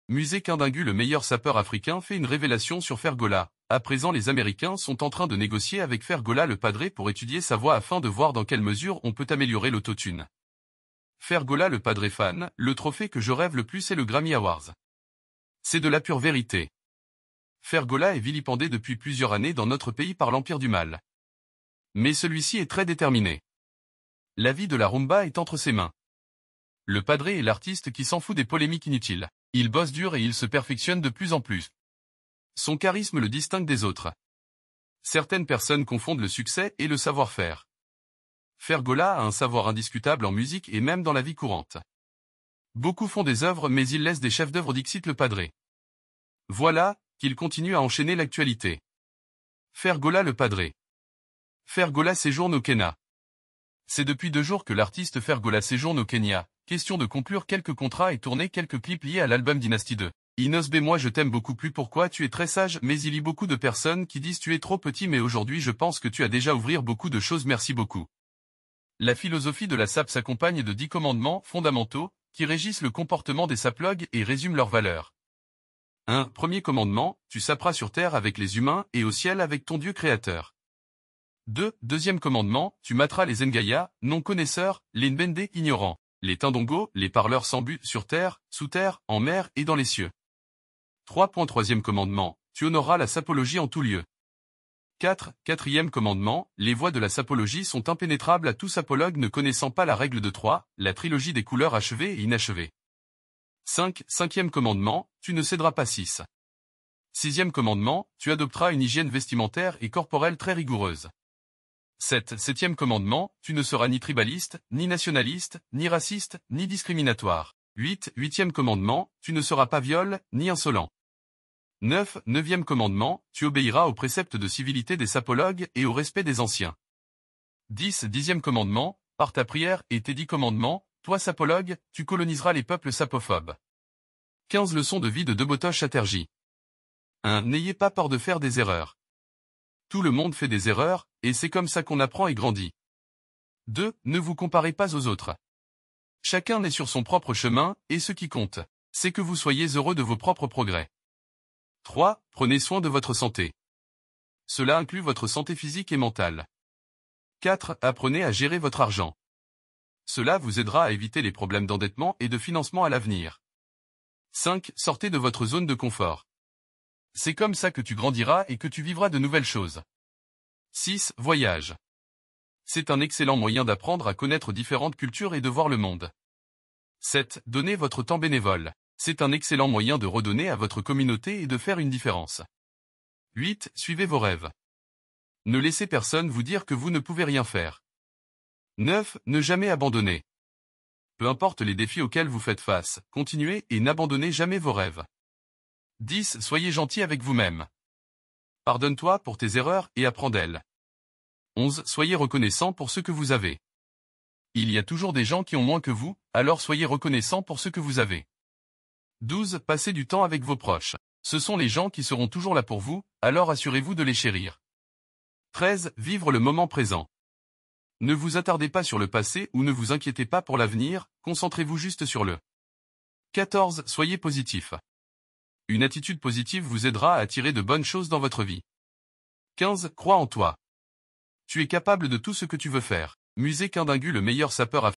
Musée Kindingu, le meilleur sapeur africain, fait une révélation sur Fergola. À présent, les Américains sont en train de négocier avec Fergola le padré pour étudier sa voix afin de voir dans quelle mesure on peut améliorer l'autotune. Fergola le padré fan, le trophée que je rêve le plus est le Grammy Awards. C'est de la pure vérité. Fergola est vilipendé depuis plusieurs années dans notre pays par l'Empire du Mal. Mais celui-ci est très déterminé. La vie de la rumba est entre ses mains. Le padré est l'artiste qui s'en fout des polémiques inutiles. Il bosse dur et il se perfectionne de plus en plus. Son charisme le distingue des autres. Certaines personnes confondent le succès et le savoir-faire. Fergola a un savoir indiscutable en musique et même dans la vie courante. Beaucoup font des œuvres mais il laisse des chefs-d'œuvre, dixit le padré. Voilà, qu'il continue à enchaîner l'actualité. Fergola le padré. Fergola séjourne au Kenya. C'est depuis 2 jours que l'artiste Fergola séjourne au Kenya. Question de conclure quelques contrats et tourner quelques clips liés à l'album Dynasty 2. Inosbe, moi je t'aime beaucoup plus, pourquoi tu es très sage, mais il y a beaucoup de personnes qui disent tu es trop petit, mais aujourd'hui je pense que tu as déjà ouvert beaucoup de choses, merci beaucoup. La philosophie de la SAP s'accompagne de 10 commandements fondamentaux qui régissent le comportement des saplogues et résument leurs valeurs. 1. Premier commandement, tu saperas sur terre avec les humains et au ciel avec ton Dieu créateur. 2. Deuxième commandement, tu materas les Ngaya, non connaisseurs, les Nbende ignorants, les Tindongo, les parleurs sans but sur terre, sous terre, en mer et dans les cieux. 3. Troisième commandement, tu honoreras la sapologie en tout lieu. 4. Quatrième commandement, les voies de la sapologie sont impénétrables à tout sapologue ne connaissant pas la règle de 3, la trilogie des couleurs achevées et inachevées. 5. Cinquième commandement, tu ne céderas pas 6. Sixième commandement, tu adopteras une hygiène vestimentaire et corporelle très rigoureuse. 7. Septième commandement, tu ne seras ni tribaliste, ni nationaliste, ni raciste, ni discriminatoire. 8. Huitième commandement, tu ne seras pas viol, ni insolent. 9. Neuvième commandement, tu obéiras aux préceptes de civilité des sapologues et au respect des anciens. 10. Dixième commandement, par ta prière et tes 10 commandements, toi sapologue, tu coloniseras les peuples sapophobes. 15 leçons de vie de Debotosh Chatterjee. 1. N'ayez pas peur de faire des erreurs. Tout le monde fait des erreurs, et c'est comme ça qu'on apprend et grandit. 2. Ne vous comparez pas aux autres. Chacun est sur son propre chemin, et ce qui compte, c'est que vous soyez heureux de vos propres progrès. 3. Prenez soin de votre santé. Cela inclut votre santé physique et mentale. 4. Apprenez à gérer votre argent. Cela vous aidera à éviter les problèmes d'endettement et de financement à l'avenir. 5. Sortez de votre zone de confort. C'est comme ça que tu grandiras et que tu vivras de nouvelles choses. 6. Voyage. C'est un excellent moyen d'apprendre à connaître différentes cultures et de voir le monde. 7. Donnez votre temps bénévole. C'est un excellent moyen de redonner à votre communauté et de faire une différence. 8. Suivez vos rêves. Ne laissez personne vous dire que vous ne pouvez rien faire. 9. Ne jamais abandonner. Peu importe les défis auxquels vous faites face, continuez et n'abandonnez jamais vos rêves. 10. Soyez gentil avec vous-même. Pardonne-toi pour tes erreurs et apprends d'elles. 11. Soyez reconnaissant pour ce que vous avez. Il y a toujours des gens qui ont moins que vous, alors soyez reconnaissant pour ce que vous avez. 12. Passez du temps avec vos proches. Ce sont les gens qui seront toujours là pour vous, alors assurez-vous de les chérir. 13. Vivre le moment présent. Ne vous attardez pas sur le passé ou ne vous inquiétez pas pour l'avenir, concentrez-vous juste sur le. 14. Soyez positif. Une attitude positive vous aidera à attirer de bonnes choses dans votre vie. 15. Crois en toi. Tu es capable de tout ce que tu veux faire. Musée Kindingu, le meilleur sapeur africain.